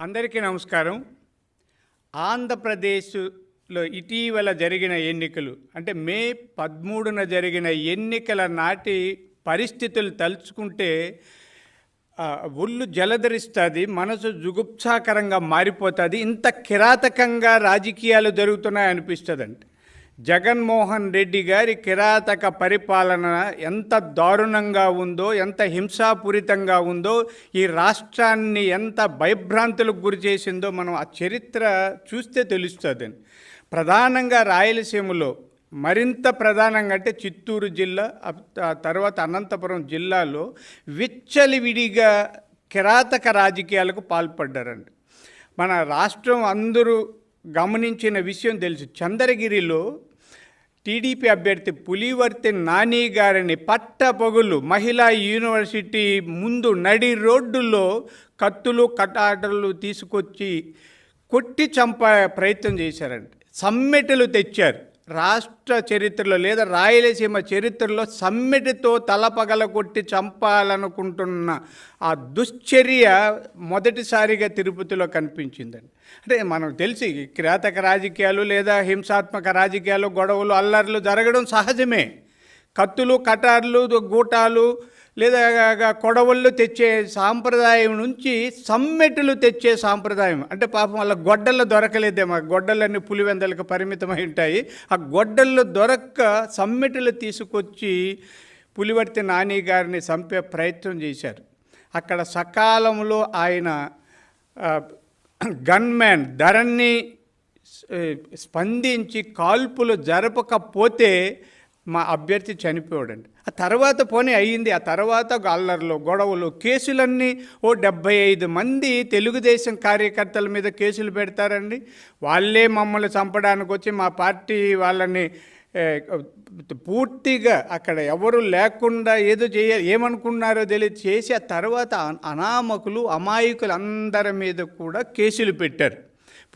అందరికీ నమస్కారం. ఆంధ్రప్రదేశ్లో ఇటీవల జరిగిన ఎన్నికలు అంటే మే 13న జరిగిన ఎన్నికల నాటి పరిస్థితులు తలుచుకుంటే ఒళ్ళు జలధరిస్తుంది, మనసు జుగుప్సాకరంగా మారిపోతుంది. ఇంత కిరాతకంగా రాజకీయాలు జరుగుతున్నాయి అనిపిస్తుందండి. జగన్మోహన్ రెడ్డి గారి కిరాతక పరిపాలన ఎంత దారుణంగా ఉందో, ఎంత హింసాపూరితంగా ఉందో, ఈ రాష్ట్రాన్ని ఎంత భయభ్రాంతులకు గురి చేసిందో మనం ఆ చరిత్ర చూస్తే తెలుస్తుందండి. ప్రధానంగా రాయలసీమలో, మరింత ప్రధానంగా అంటే చిత్తూరు జిల్లా, తర్వాత అనంతపురం జిల్లాలో విచ్చలివిడిగా కిరాతక రాజకీయాలకు పాల్పడ్డారండి. మన రాష్ట్రం అందరూ గమనించిన విషయం తెలుసు. చంద్రగిరిలో టీడీపీ అభ్యర్థి పులివర్తి నాని గారిని పట్టపగులు మహిళా యూనివర్సిటీ ముందు నడి రోడ్డులో కత్తులు కటాటలు తీసుకొచ్చి కొట్టి చంపే ప్రయత్నం చేశారండి. సమ్మెటలు తెచ్చారు. రాష్ట్ర చరిత్రలో లేదా రాయలసీమ చరిత్రలో సమ్మెటితో తలపగల కొట్టి చంపాలనుకుంటున్న ఆ దుశ్చర్య మొదటిసారిగా తిరుపతిలో కనిపించిందండి. అంటే మనకు తెలిసి కిరాతక రాజకీయాలు లేదా హింసాత్మక రాజకీయాలు, గొడవలు, అల్లర్లు జరగడం సహజమే. కత్తులు కటార్లు గూటాలు లేదా కొడవళ్ళు తెచ్చే సాంప్రదాయం నుంచి సమ్మెటలు తెచ్చే సాంప్రదాయం, అంటే పాపం వాళ్ళ గొడ్డళ్ళు దొరకలేదేమో, గొడ్డలన్నీ పులివెందలకు పరిమితమై ఉంటాయి. ఆ గొడ్డళ్ళు దొరక్క సమ్మెటలు తీసుకొచ్చి పులివర్తి నాని గారిని చంపే ప్రయత్నం చేశారు. అక్కడ సకాలంలో ఆయన గన్మ్యాన్ ధరణి స్పందించి కాల్పులు జరపకపోతే మా అభ్యర్థి చనిపోయాడండి. ఆ తర్వాత పోనీ అయ్యింది. ఆ తర్వాత అల్లర్లు, గొడవలు, కేసులన్నీ 75 మంది తెలుగుదేశం కార్యకర్తల మీద కేసులు పెడతారండి. వాళ్ళే మమ్మల్ని చంపడానికి వచ్చి మా పార్టీ వాళ్ళని పూర్తిగా అక్కడ ఎవరు లేకుండా ఏదో ఏమనుకున్నారో తెలియదు చేసి ఆ తర్వాత అనామకులు, అమాయకులు అందరి మీద కూడా కేసులు పెట్టారు.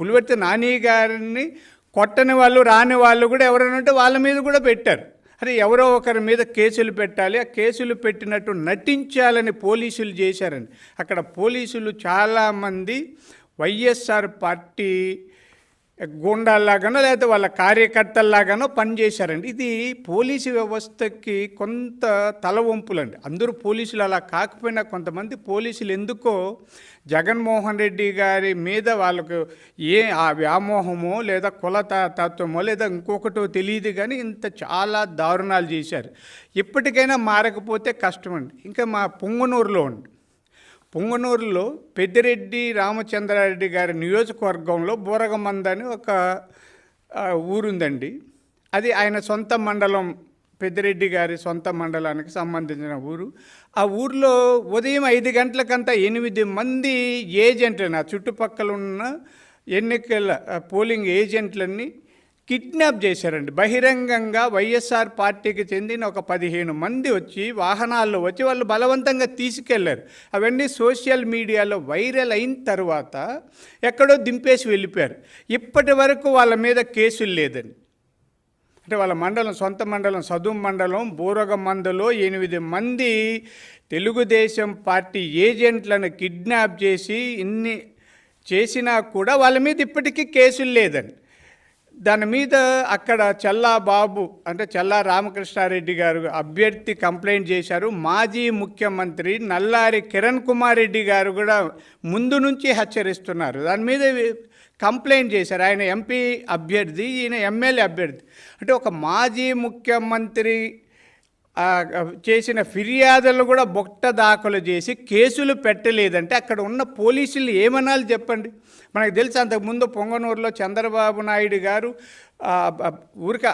పులివర్తి నాని గారిని కొట్టని వాళ్ళు, రాని వాళ్ళు కూడా ఎవరైనా ఉంటే వాళ్ళ మీద కూడా పెట్టారు. అరే ఎవరో ఒకరి మీద కేసులు పెట్టాలి, ఆ కేసులు పెట్టినట్టు నటించాలని పోలీసులు చేశారండి. అక్కడ పోలీసులు చాలామంది వైఎస్ఆర్ పార్టీ గూండాల్లాగానో లేకపోతే వాళ్ళ కార్యకర్తల్లాగానో పనిచేశారండి. ఇది పోలీసు వ్యవస్థకి కొంత తలవంపులండి. అందరూ పోలీసులు అలా కాకపోయినా కొంతమంది పోలీసులు ఎందుకో జగన్మోహన్ రెడ్డి గారి మీద వాళ్ళకు ఆ వ్యామోహమో లేదా తత్వమో లేదా ఇంకొకటో తెలియదు కానీ ఇంత చాలా దారుణాలు చేశారు. ఇప్పటికైనా మారకపోతే కష్టమండి. ఇంకా మా పొంగనూరులో పెద్దిరెడ్డి రామచంద్రారెడ్డి గారి నియోజకవర్గంలో బూరగమంద అని ఒక ఊరుందండి. అది ఆయన సొంత మండలం, పెద్దిరెడ్డి గారి సొంత మండలానికి సంబంధించిన ఊరు. ఆ ఊర్లో ఉదయం 5 గంటలకంతా 8 మంది ఏజెంట్లని, ఆ చుట్టుపక్కల ఉన్న ఎన్నికల పోలింగ్ ఏజెంట్లన్నీ కిడ్నాప్ చేశారండి. బహిరంగంగా వైఎస్ఆర్ పార్టీకి చెందిన ఒక 15 మంది వచ్చి వాహనాల్లో వచ్చి వాళ్ళు బలవంతంగా తీసుకెళ్లారు. అవన్నీ సోషల్ మీడియాలో వైరల్ అయిన తర్వాత ఎక్కడో దింపేసి వెళ్ళిపోయారు. ఇప్పటి వరకు వాళ్ళ మీద కేసులు లేదండి. అంటే వాళ్ళ మండలం, సొంత మండలం, సదుం మండలం బూరగమందలో 8 మంది తెలుగుదేశం పార్టీ ఏజెంట్లను కిడ్నాప్ చేసి ఇన్ని చేసినా కూడా వాళ్ళ మీద ఇప్పటికీ కేసులు లేదండి. దాని మీద అక్కడ చల్లాబాబు అంటే చల్లా రామకృష్ణారెడ్డి గారు అభ్యర్థి కంప్లైంట్ చేశారు. మాజీ ముఖ్యమంత్రి నల్లారి కిరణ్ కుమార్ రెడ్డి గారు కూడా ముందు నుంచి హెచ్చరిస్తున్నారు. దాని మీద కంప్లైంట్ చేశారు. ఆయన ఎంపీ అభ్యర్థి, ఈయన ఎమ్మెల్యే అభ్యర్థి. అంటే ఒక మాజీ ముఖ్యమంత్రి చేసిన ఫిర్యాదులు కూడా బొట్ట దాఖలు చేసి కేసులు పెట్టలేదంటే అక్కడ ఉన్న పోలీసులు ఏమనాలి చెప్పండి. మనకు తెలుసు అంతకుముందు పొంగనూరులో చంద్రబాబు నాయుడు గారు ఊరికి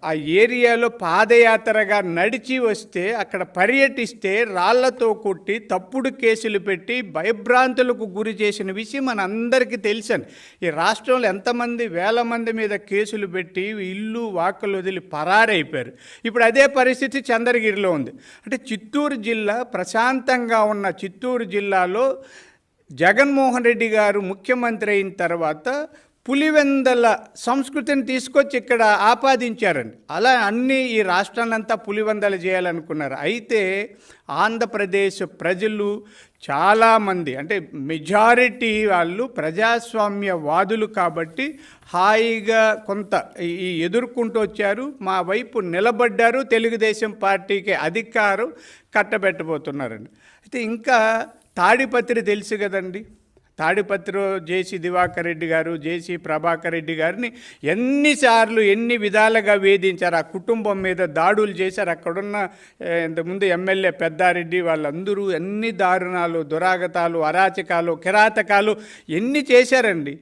ఆ ఏరియాలో పాదయాత్రగా నడిచి వస్తే అక్కడ పర్యటిస్తే రాళ్లతో కొట్టి తప్పుడు కేసులు పెట్టి భయభ్రాంతులకు గురి చేసిన విషయం మన అందరికీ తెలుసని. ఈ రాష్ట్రంలో ఎంతమంది వేల మంది మీద కేసులు పెట్టి ఇల్లు వాక్కులు వదిలి పరారైపోయారు. ఇప్పుడు అదే పరిస్థితి చంద్రగిరిలో ఉంది. అంటే చిత్తూరు జిల్లా, ప్రశాంతంగా ఉన్న చిత్తూరు జిల్లాలో జగన్మోహన్ రెడ్డి గారు ముఖ్యమంత్రి అయిన తర్వాత పులివెందల సంస్కృతిని తీసుకొచ్చి ఇక్కడ ఆపాదించారండి. అలా అన్నీ ఈ రాష్ట్రాన్నంతా పులివెందలు చేయాలనుకున్నారు. అయితే ఆంధ్రప్రదేశ్ ప్రజలు చాలామంది, అంటే మెజారిటీ వాళ్ళు ప్రజాస్వామ్యవాదులు కాబట్టి హాయిగా కొంత ఈ ఎదుర్కొంటూ వచ్చారు, మా వైపు నిలబడ్డారు, తెలుగుదేశం పార్టీకి అధికారం కట్టబెట్టబోతున్నారండి. అయితే ఇంకా తాడిపత్రి తెలుసు కదండి. తాడిపత్రిలో జేసీ దివాకర్ రెడ్డి గారు, జేసీ ప్రభాకర్ రెడ్డి గారిని ఎన్నిసార్లు ఎన్ని విధాలుగా వేధించారు, ఆ కుటుంబం మీద దాడులు చేశారు. అక్కడున్న ఇంతకుముందు ఎమ్మెల్యే పెద్దారెడ్డి వాళ్ళందరూ ఎన్ని దారుణాలు, దురాగతాలు, అరాచకాలు, కిరాతకాలు ఎన్ని చేశారండి.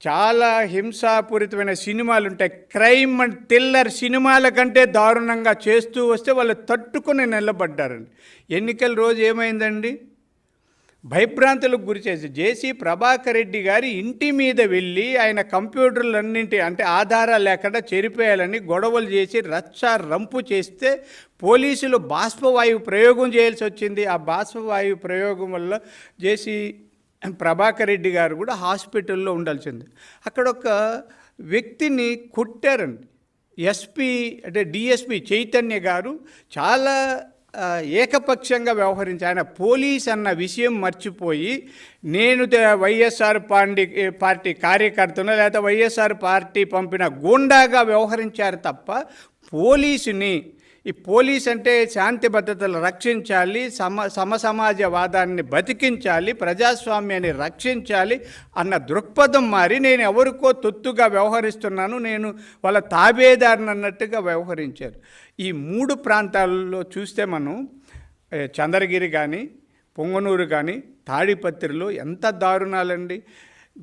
చాలా హింసాపూరితమైన సినిమాలు ఉంటాయి. క్రైమ్ అండ్ థ్రిల్లర్ సినిమాల కంటే దారుణంగా చేస్తూ వస్తే వాళ్ళు తట్టుకుని నిలబడ్డారండి. ఎన్నికల రోజు ఏమైందండి, భయభ్రాంతులకు గురి చేసి జేసీ ప్రభాకర్ రెడ్డి గారి ఇంటి మీద వెళ్ళి ఆయన కంప్యూటర్లన్నింటి అంటే ఆధారాలు లేకుండా చెరిపేయాలని గొడవలు చేసి రచ్చ రంపు చేస్తే పోలీసులు బాష్పవాయువు ప్రయోగం చేయాల్సి వచ్చింది. ఆ బాష్పవాయువు ప్రయోగం వల్ల జేసీ ప్రభాకర్ రెడ్డి గారు కూడా హాస్పిటల్లో ఉండాల్సింది. అక్కడ ఒక వ్యక్తిని కొట్టారండి. ఎస్పీ అంటే డిఎస్పీ చైతన్య గారు చాలా ఏకపక్షంగా వ్యవహరించి ఆయన పోలీస్ అన్న విషయం మర్చిపోయి నేను వైఎస్ఆర్ పార్టీ కార్యకర్తను లేదా వైఎస్ఆర్ పార్టీ పంపిన గూండాగా వ్యవహరించారు తప్ప పోలీసుని, ఈ పోలీస్ అంటే శాంతి భద్రతలు రక్షించాలి, సమసమాజవాదాన్ని బతికించాలి, ప్రజాస్వామ్యాన్ని రక్షించాలి అన్న దృక్పథం మారి నేను ఎవరికో తొత్తుగా వ్యవహరిస్తున్నాను, నేను వాళ్ళ తాబేదారిని అన్నట్టుగా వ్యవహరించారు. ఈ 3 ప్రాంతాల్లో చూస్తే మనం చంద్రగిరి కానీ, పొంగనూరు కానీ, తాడిపత్రిలో ఎంత దారుణాలండి.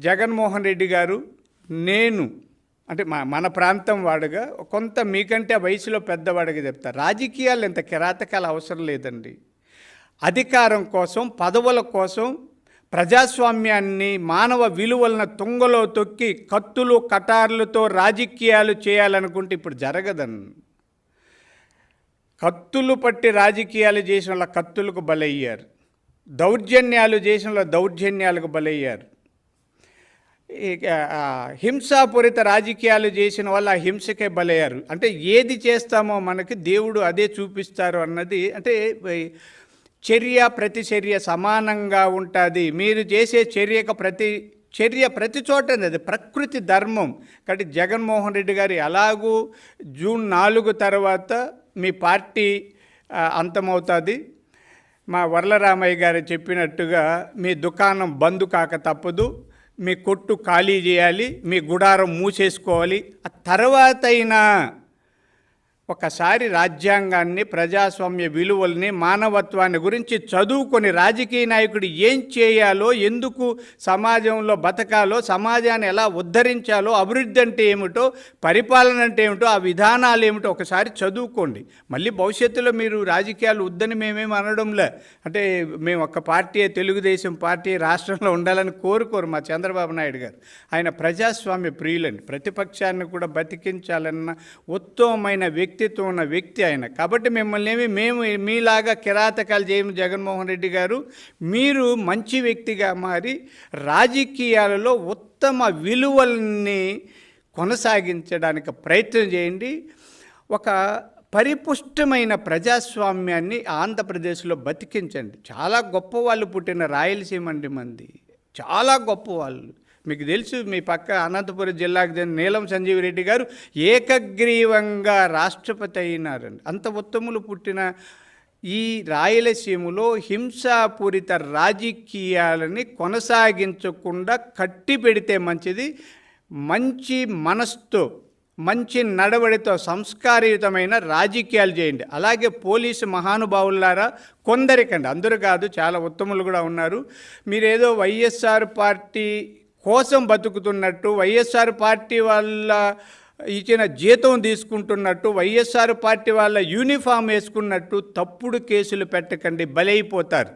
జగన్మోహన్ రెడ్డి గారు, నేను అంటే మన ప్రాంతం వాడుగా కొంత మీకంటే వయసులో పెద్దవాడిగా చెప్తారు, రాజకీయాలు ఎంత కిరాతకాలు అవసరం లేదండి. అధికారం కోసం, పదవుల కోసం, ప్రజాస్వామ్యాన్ని, మానవ విలువలను తుంగలో తొక్కి కత్తులు కటార్లతో రాజకీయాలు చేయాలనుకుంటే ఇప్పుడు జరగదండి. కత్తులు పట్టి రాజకీయాలు చేసిన వాళ్ళ కత్తులకు బలయ్యారు, దౌర్జన్యాలు చేసిన వాళ్ళ దౌర్జన్యాలకు బలయ్యారు, హింసాపూరిత రాజకీయాలు చేసిన వాళ్ళు ఆ హింసకే బలయ్యారు. అంటే ఏది చేస్తామో మనకి దేవుడు అదే చూపిస్తారు అన్నది, అంటే చర్య ప్రతిచర్య సమానంగా ఉంటుంది. మీరు చేసే చర్య ప్రతి చోట అది ప్రకృతి ధర్మం. కాబట్టి జగన్మోహన్ రెడ్డి గారు ఎలాగూ జూన్ 4 తర్వాత మీ పార్టీ అంతమవుతుంది. మా వర్లరామయ్య గారు చెప్పినట్టుగా మీ దుకాణం బంద్ కాక తప్పదు, మీ కొట్టు ఖాళీ చేయాలి, మీ గుడారం మూసేసుకోవాలి. ఆ తర్వాతైనా ఒకసారి రాజ్యాంగాన్ని, ప్రజాస్వామ్య విలువల్ని, మానవత్వాన్ని గురించి చదువుకొని రాజకీయ నాయకుడు ఏం చేయాలో, ఎందుకు సమాజంలో బతకాలో, సమాజాన్ని ఎలా ఉద్ధరించాలో, అభివృద్ధి అంటే ఏమిటో, పరిపాలన అంటే ఏమిటో, ఆ విధానాలు ఏమిటో ఒకసారి చదువుకోండి. మళ్ళీ భవిష్యత్తులో మీరు రాజకీయాలు వద్దని మేమేమి అనడంలే. అంటే మేము ఒక పార్టీ, తెలుగుదేశం పార్టీ రాష్ట్రంలో ఉండాలని కోరుకోరు మా చంద్రబాబు నాయుడు గారు. ఆయన ప్రజాస్వామ్య ప్రియులండి, ప్రతిపక్షాన్ని కూడా బతికించాలన్న ఉత్తమమైన వ్యక్తిత్వం ఉన్న వ్యక్తి ఆయన. కాబట్టి మిమ్మల్ని మేము మీలాగా కిరాతకాలు చేయము జగన్మోహన్ రెడ్డి గారు. మీరు మంచి వ్యక్తిగా మారి రాజకీయాలలో ఉత్తమ విలువల్ని కొనసాగించడానికి ప్రయత్నం చేయండి. ఒక పరిపుష్టమైన ప్రజాస్వామ్యాన్ని ఆంధ్రప్రదేశ్లో బతికించండి. చాలా గొప్ప వాళ్ళు పుట్టిన రాయలసీమ అండి మంది, చాలా గొప్ప వాళ్ళు. మీకు తెలుసు, మీ పక్క అనంతపురం జిల్లాకు చెందిన నీలం సంజీవ్ రెడ్డి గారు ఏకగ్రీవంగా రాష్ట్రపతి అయినారండి. అంత ఉత్తములు పుట్టిన ఈ రాయలసీమలో హింసాపూరిత రాజకీయాలని కొనసాగించకుండా కట్టి పెడితే మంచిది. మంచి మనస్తో, మంచి నడవడితో సంస్కారయుతమైన రాజకీయాలు చేయండి. అలాగే పోలీసు మహానుభావులారా, కొందరికండి, అందరూ కాదు, చాలా ఉత్తములు కూడా ఉన్నారు. మీరేదో వైఎస్ఆర్ పార్టీ కోసం బతుకుతున్నట్టు, వైఎస్ఆర్ పార్టీ వాళ్ళ ఇచ్చిన జీతం తీసుకుంటున్నట్టు, వైఎస్ఆర్ పార్టీ వాళ్ళ యూనిఫామ్ వేసుకున్నట్టు తప్పుడు కేసులు పెట్టకండి, బలైపోతారు.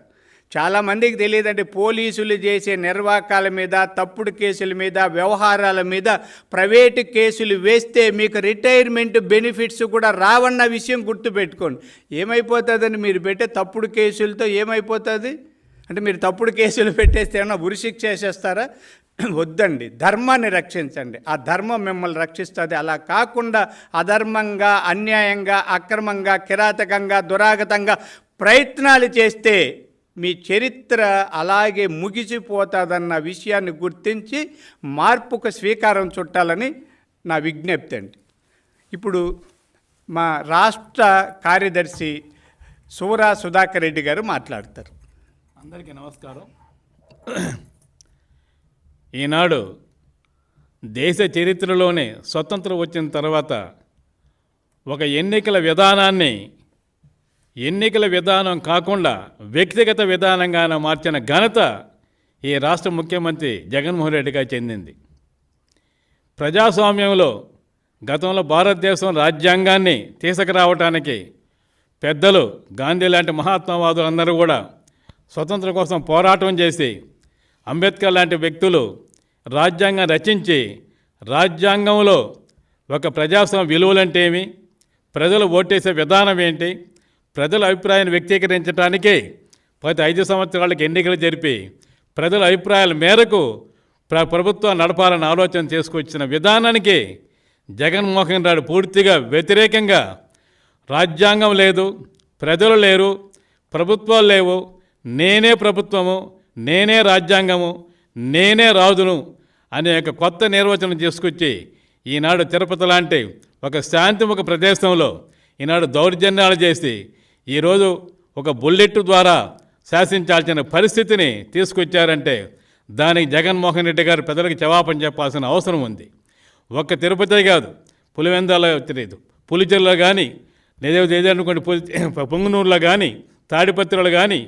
చాలామందికి తెలియదండి, పోలీసులు చేసే నిర్వాకాల మీద, తప్పుడు కేసుల మీద, వ్యవహారాల మీద ప్రైవేటు కేసులు వేస్తే మీకు రిటైర్మెంట్ బెనిఫిట్స్ కూడా రావన్న విషయం గుర్తుపెట్టుకోండి. ఏమైపోతుందని మీరు పెట్టే తప్పుడు కేసులతో ఏమైపోతుంది అంటే, మీరు తప్పుడు కేసులు పెట్టేస్తే ఏమన్నా ఉరిశిక్ష వేసేస్తారా? వద్దండి, ధర్మాన్ని రక్షించండి. ఆ ధర్మం మిమ్మల్ని రక్షిస్తుంది. అలా కాకుండా అధర్మంగా, అన్యాయంగా, అక్రమంగా, కిరాతకంగా, దురాగతంగా ప్రయత్నాలు చేస్తే మీ చరిత్ర అలాగే ముగిసిపోతుందన్న విషయాన్ని గుర్తించి మార్పుకు స్వీకారం చుట్టాలని నా విజ్ఞప్తి అండి. ఇప్పుడు మా రాష్ట్ర కార్యదర్శి సూరా సుధాకర్ రెడ్డి గారు మాట్లాడతారు. అందరికీ నమస్కారం. ఈనాడు దేశ చరిత్రలోనే స్వతంత్రం వచ్చిన తర్వాత ఒక ఎన్నికల విధానం కాకుండా వ్యక్తిగత విధానంగా మార్చిన ఘనత ఈ రాష్ట్ర ముఖ్యమంత్రి జగన్మోహన్ రెడ్డిగా చెందింది. ప్రజాస్వామ్యంలో గతంలో భారతదేశం రాజ్యాంగాన్ని తీసుకురావటానికి పెద్దలు గాంధీ లాంటి మహాత్మావాదులు అందరూ కూడా స్వతంత్రం కోసం పోరాటం చేసి, అంబేద్కర్ లాంటి వ్యక్తులు రాజ్యాంగం రచించి, రాజ్యాంగంలో ఒక ప్రజాస్వామ్య విలువలంటే ఏమి, ప్రజలు ఓటేసే విధానం ఏంటి, ప్రజల అభిప్రాయాన్ని వ్యక్తీకరించడానికి ప్రతి 5 సంవత్సరాలకు ఎన్నికలు జరిపి ప్రజల అభిప్రాయాల మేరకు ప్రభుత్వం నడపాలని ఆలోచన చేసుకొచ్చిన విధానానికి జగన్మోహన్ రెడ్డి పూర్తిగా వ్యతిరేకంగా రాజ్యాంగం లేదు, ప్రజలు లేరు, ప్రభుత్వాలు లేవు, నేనే ప్రభుత్వము, నేనే రాజ్యాంగము, నేనే రాజును అనే ఒక కొత్త నిర్వచనం తీసుకొచ్చి ఈనాడు తిరుపతి లాంటి ఒక శాంతిముఖ ప్రదేశంలో ఈనాడు దౌర్జన్యాలు చేసి ఈరోజు ఒక బుల్లెట్ ద్వారా శాసించాల్సిన పరిస్థితిని తీసుకొచ్చారంటే దానికి జగన్మోహన్ రెడ్డి గారు ప్రజలకు జవాబు చెప్పాల్సిన అవసరం ఉంది. ఒక్క తిరుపతి కాదు, పులివెందులలో తెలియదు, పులిచెర్లో కానీ, లేదనుకోండి పొంగునూరులో కానీ, తాడిపత్రిలో కానీ,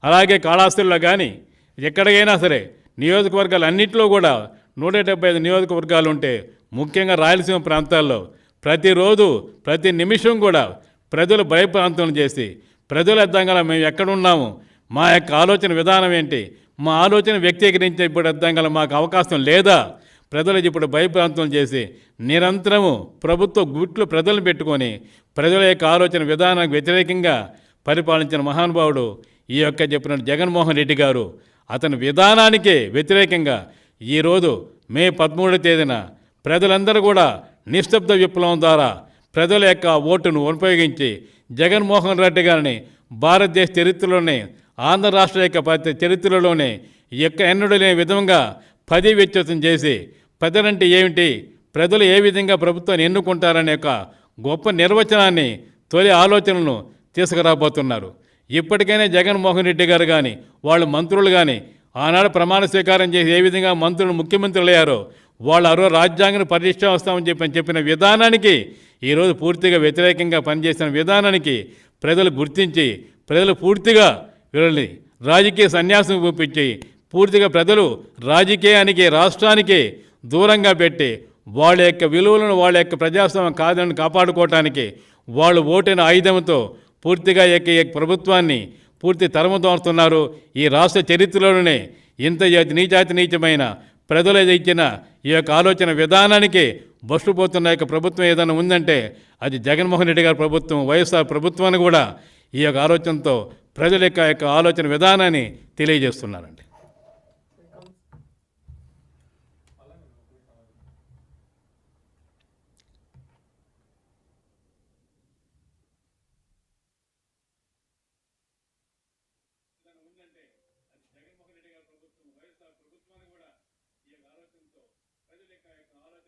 అలాగే కాళహస్తిలో కానీ, ఎక్కడికైనా సరే నియోజకవర్గాలు అన్నింటిలో కూడా 175 నియోజకవర్గాలు ఉంటే, ముఖ్యంగా రాయలసీమ ప్రాంతాల్లో ప్రతిరోజు ప్రతి నిమిషం కూడా ప్రజలు భయప్రాంతం చేసి, ప్రజలు అర్థంగా మేము ఎక్కడున్నాము, మా యొక్క ఆలోచన విధానం ఏంటి, మా ఆలోచన వ్యక్తీకరించే ఇప్పుడు అర్థంగా మాకు అవకాశం లేదా, ప్రజలు ఇప్పుడు భయప్రాంతం చేసి నిరంతరము ప్రభుత్వ గుట్లు ప్రజలను పెట్టుకొని ప్రజల యొక్క ఆలోచన విధానానికి వ్యతిరేకంగా పరిపాలించిన మహానుభావుడు ఈ యొక్క చెప్పిన జగన్మోహన్ రెడ్డి గారు. అతని విధానానికే వ్యతిరేకంగా ఈరోజు మే 13వ తేదీన ప్రజలందరూ కూడా నిశ్శబ్ద విప్లవం ద్వారా ప్రజల యొక్క ఓటును ఉపయోగించి జగన్మోహన్ రెడ్డి గారిని భారతదేశ చరిత్రలోనే, ఆంధ్ర రాష్ట్ర యొక్క చరిత్రలోనే ఎన్నడూ లేని విధంగా వ్యత్యాసం చేసి ప్రజలంటే ఏమిటి, ప్రజలు ఏ విధంగా ప్రభుత్వాన్ని ఎన్నుకుంటారనే ఒక గొప్ప నిర్వచనాన్ని, తొలి ఆలోచనలను తీసుకురాబోతున్నారు. ఇప్పటికైనా జగన్మోహన్ రెడ్డి గారు కానీ, వాళ్ళ మంత్రులు కానీ ఆనాడు ప్రమాణ స్వీకారం చేసి ఏ విధంగా మంత్రులు ముఖ్యమంత్రులు అయ్యారో వాళ్ళు రాజ్యాంగాన్ని పరిరక్షిస్తామని చెప్పిన విధానానికి ఈరోజు పూర్తిగా వ్యతిరేకంగా పనిచేసిన విధానానికి ప్రజలు గుర్తించి, ప్రజలు పూర్తిగా వీళ్ళని రాజకీయ సన్యాసం చూపించి పూర్తిగా ప్రజలు రాజకీయానికి, రాష్ట్రానికి దూరంగా పెట్టి వాళ్ళ యొక్క విలువలను, వాళ్ళ యొక్క ప్రజాస్వామ్య కాదని కాపాడుకోవటానికి వాళ్ళు ఓటైన ఆయుధంతో పూర్తిగా ప్రభుత్వాన్ని పూర్తి తరమదోస్తున్నారు. ఈ రాష్ట్ర చరిత్రలోనే ఇంత నీచమైన ప్రజలు ఇచ్చిన ఈ యొక్క ఆలోచన విధానానికి బస్సుపోతున్న యొక్క ప్రభుత్వం ఏదైనా ఉందంటే అది జగన్మోహన్ రెడ్డి గారి ప్రభుత్వం, వైఎస్ఆర్ ప్రభుత్వాన్ని కూడా ఈ యొక్క ఆలోచనతో ప్రజల యొక్క ఆలోచన విధానాన్ని తెలియజేస్తున్నారండి. జగన్మోహన్ రెడ్డి గారి ప్రభుత్వం, వైఎస్ఆర్ ప్రభుత్వాన్ని కూడా ఈ ఆలోచనతో ప్రజల యొక్క ఆలోచన